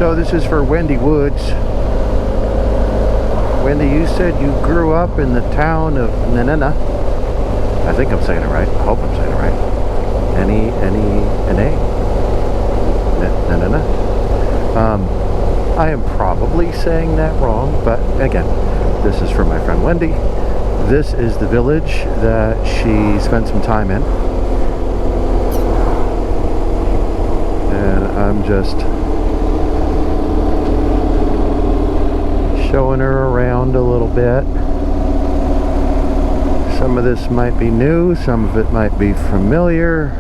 So this is for Wendy Woods. Wendy, you said you grew up in the town of Nanana. I think I'm saying it right. I hope I'm saying it right. Nanana. I am probably saying that wrong, but again, this is for my friend Wendy. This is the village that she spent some time in. And I'm just showing her around a little bit. Some of this might be new, some of it might be familiar.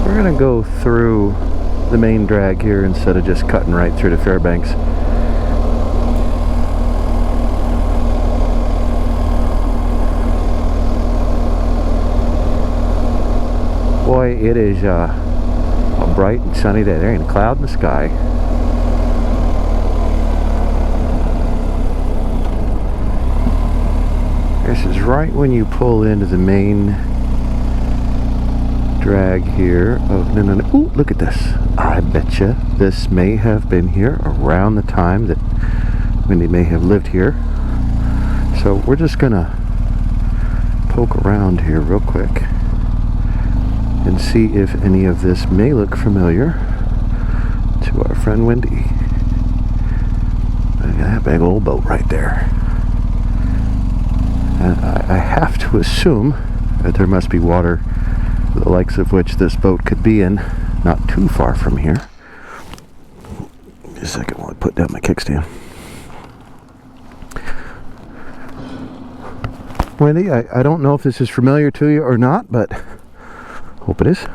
We're gonna go through the main drag here instead of just cutting right through to Fairbanks. Boy, it is a bright and sunny day. There ain't a cloud in the sky. This is right when you pull into the main drag here of Nanana. Ooh, look at this. I betcha this may have been here around the time that Wendy may have lived here. So we're just gonna poke around here real quick and see if any of this may look familiar to our friend Wendy. Look at that big old boat right there. And I have to assume that there must be water the likes of which this boat could be in, not too far from here. Just a second while I put down my kickstand. Wendy, I don't know if this is familiar to you or not, but hope it is.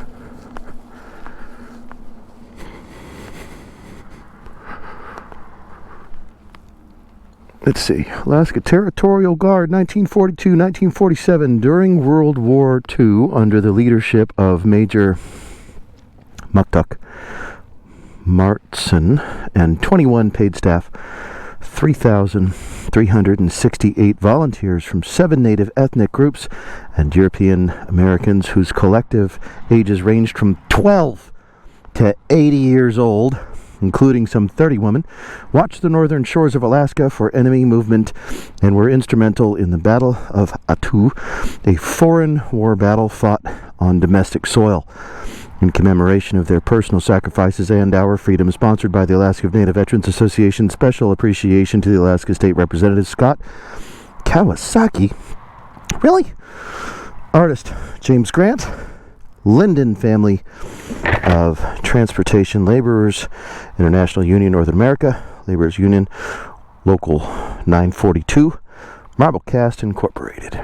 Let's see. Alaska Territorial Guard, 1942-1947. During World War II, under the leadership of Major Muktuk Martson and 21 paid staff, 3,368 volunteers from 7 native ethnic groups and European Americans whose collective ages ranged from 12 to 80 years old, including some 30 women, watched the northern shores of Alaska for enemy movement and were instrumental in the Battle of Attu, a foreign war battle fought on domestic soil. In commemoration of their personal sacrifices and our freedom, sponsored by the Alaska Native Veterans Association, special appreciation to the Alaska State Representative Scott Kawasaki. Really? Artist James Grant, Linden family of Transportation Laborers International Union Northern America, Laborers Union Local 942, Marble Cast Incorporated.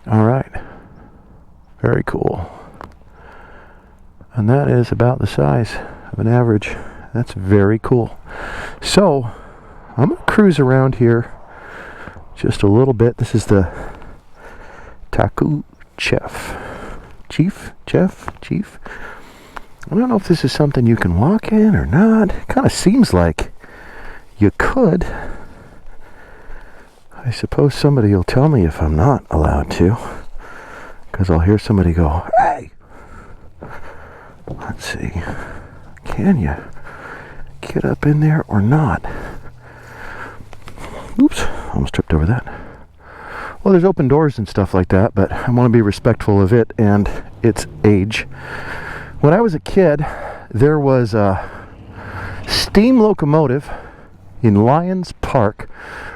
All right, very cool. And that is about the size of an average. That's very cool. So I'm gonna cruise around here just a little bit. This is the Taku Chief. I don't know if this is something you can walk in or not. It kind of seems like you could. I suppose somebody will tell me if I'm not allowed to, because I'll hear somebody go, "Hey!" Let's see. Can you get up in there or not? Oops, almost tripped over that. Well, there's open doors and stuff like that, but I want to be respectful of it and its age. When I was a kid, there was a steam locomotive in Lions Park,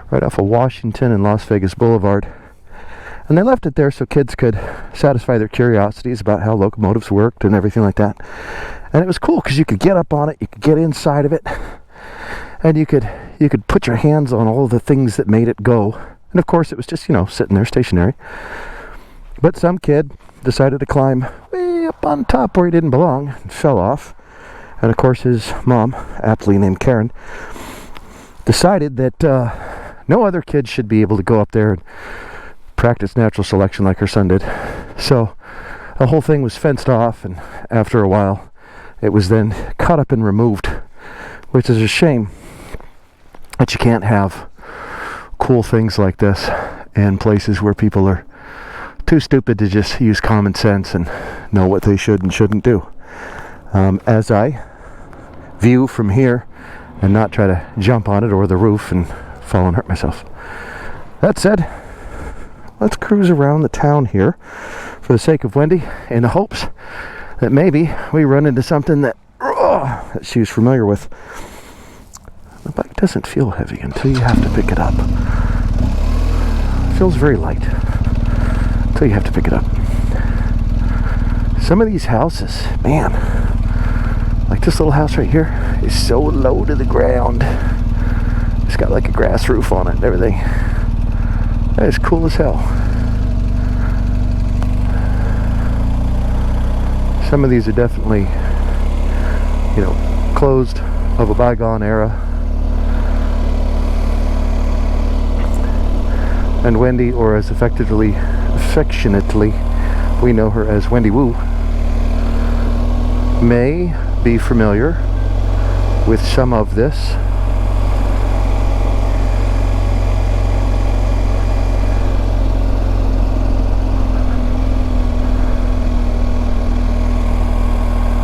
right off of Washington and Las Vegas Boulevard. And they left it there so kids could satisfy their curiosities about how locomotives worked and everything like that. And it was cool because you could get up on it, you could get inside of it, and you could put your hands on all of the things that made it go. And of course, it was just, sitting there stationary. But some kid decided to climb way up on top where he didn't belong and fell off. And of course, his mom, aptly named Karen, decided that no other kid should be able to go up there and practice natural selection like her son did. So the whole thing was fenced off, and after a while, it was then cut up and removed, which is a shame that you can't have cool things like this in places where people are too stupid to just use common sense and know what they should and shouldn't do. As I view from here and not try to jump on it or the roof and fall and hurt myself. That said, let's cruise around the town here for the sake of Wendy, in the hopes that maybe we run into something that she's familiar with. The bike doesn't feel heavy until you have to pick it up. It feels very light until you have to pick it up. Some of these houses, man, like this little house right here is so low to the ground. It's got like a grass roof on it and everything. That is cool as hell. Some of these are definitely, you know, closed, of a bygone era. And Wendy, or as affectionately we know her as Wendy Woo, may be familiar with some of this.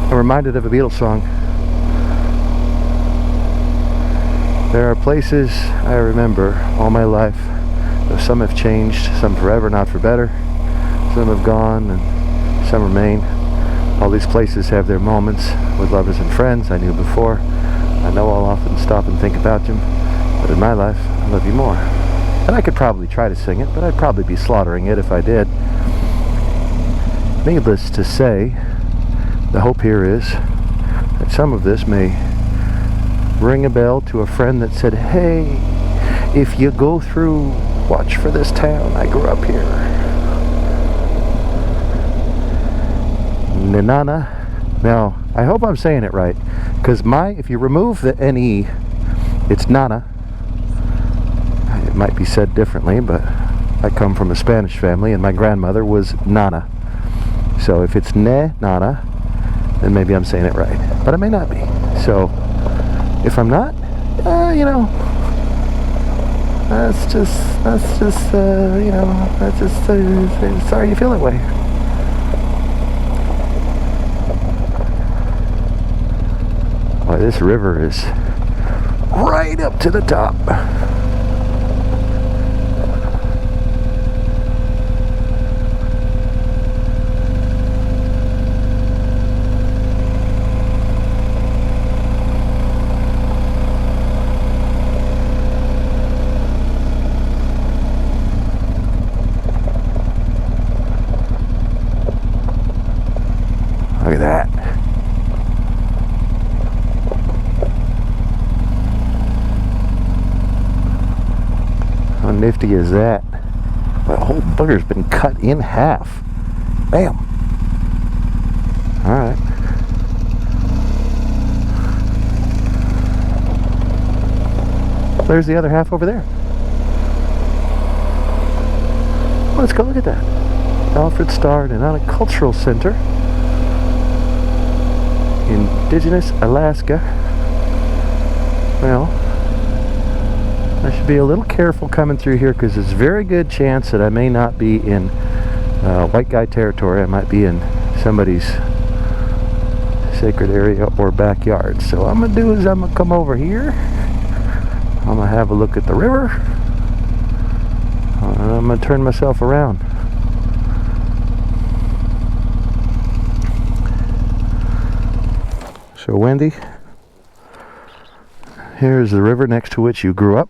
I'm reminded of a Beatles song. There are places I remember all my life, though some have changed, some forever, not for better. Some have gone and some remain. All these places have their moments with lovers and friends I knew before. I know I'll often stop and think about them, but in my life, I love you more. And I could probably try to sing it, but I'd probably be slaughtering it if I did. Needless to say, the hope here is that some of this may ring a bell to a friend that said, hey, if you go through, watch for this town, I grew up here. Nanana. Now, I hope I'm saying it right, because if you remove the N-E, it's Nana. It might be said differently, but I come from a Spanish family and my grandmother was Nana. So if it's Nana, then maybe I'm saying it right, but I may not be. So if I'm not, you know, that's just you know, that's just sorry you feel that way. Boy, this river is right up to the top. Look at that. How nifty is that? The whole bugger's been cut in half. Bam. Alright. There's the other half over there. Let's go look at that. Alfred Starr and on a cultural center. Indigenous Alaska. Well, I should be a little careful coming through here because there's a very good chance that I may not be in white guy territory. I might be in somebody's sacred area or backyard. So what I'm going to do is I'm going to come over here. I'm going to have a look at the river. And I'm going to turn myself around. So Wendy, here's the river next to which you grew up,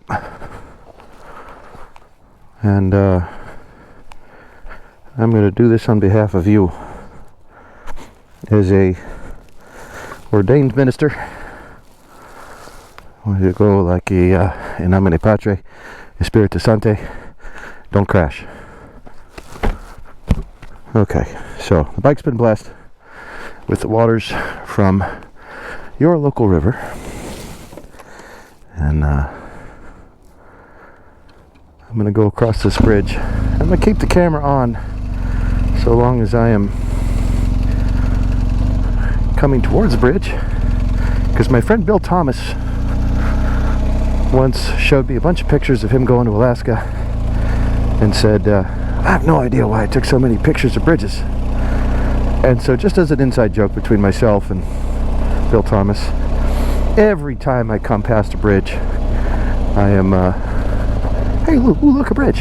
and I'm going to do this on behalf of you as a ordained minister. When you go like a in nomine Patre, Spiritus Sancti, don't crash. Okay, so the bike's been blessed with the waters from your local river, and I'm going to go across this bridge. I'm going to keep the camera on so long as I am coming towards the bridge, because my friend Bill Thomas once showed me a bunch of pictures of him going to Alaska and said, I have no idea why I took so many pictures of bridges. And so just as an inside joke between myself and Bill Thomas, every time I come past a bridge, I am, hey, look, a bridge,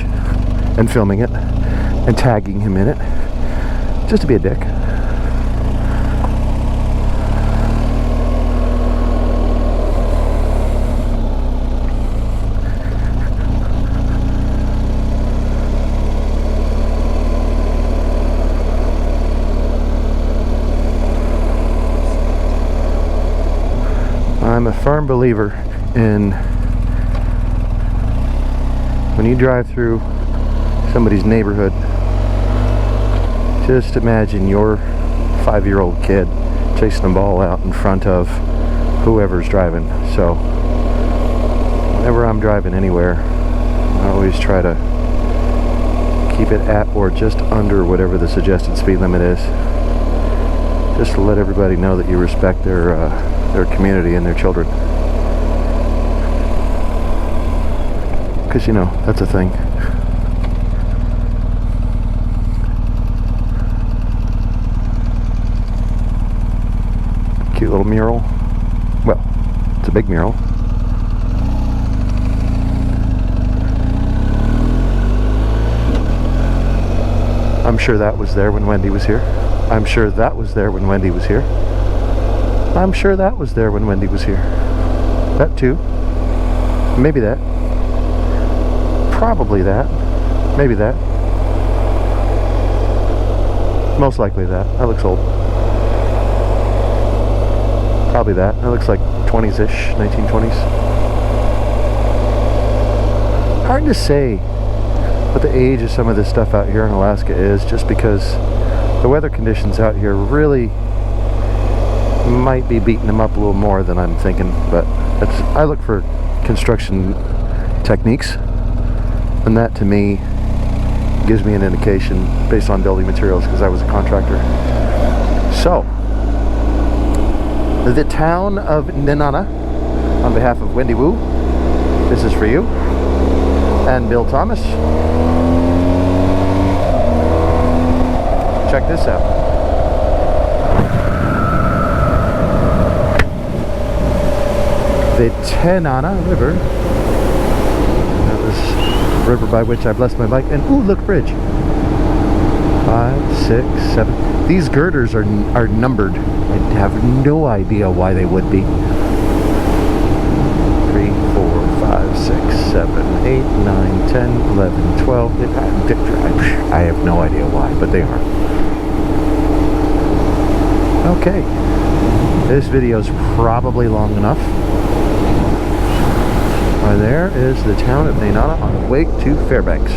and filming it and tagging him in it, just to be a dick. I'm a firm believer in when you drive through somebody's neighborhood, just imagine your 5-year-old kid chasing a ball out in front of whoever's driving. So whenever I'm driving anywhere, I always try to keep it at or just under whatever the suggested speed limit is, just to let everybody know that you respect their community and their children. Because, you know, that's a thing. Cute little mural. Well, it's a big mural. I'm sure that was there when Wendy was here. I'm sure that was there when Wendy was here. I'm sure that was there when Wendy was here. That too. Maybe that. Probably that. Maybe that. Most likely that. That looks old. Probably that. That looks like 20s-ish, 1920s. Hard to say what the age of some of this stuff out here in Alaska is, just because the weather conditions out here really might be beating them up a little more than I'm thinking. But I look for construction techniques, and that to me gives me an indication based on building materials, because I was a contractor. So the town of Nenana, on behalf of Wendy Wu, this is for you and Bill Thomas. Check this out. The Tenana River. That was the river by which I blessed my bike. And ooh, look, bridge. 5, 6, 7. These girders are numbered. I have no idea why they would be. 3, 4, 5, 6, 7, 8, 9, 10, 11, 12. I have no idea why, but they are. Okay. This video is probably long enough. There is the town of Nenana on the way to Fairbanks.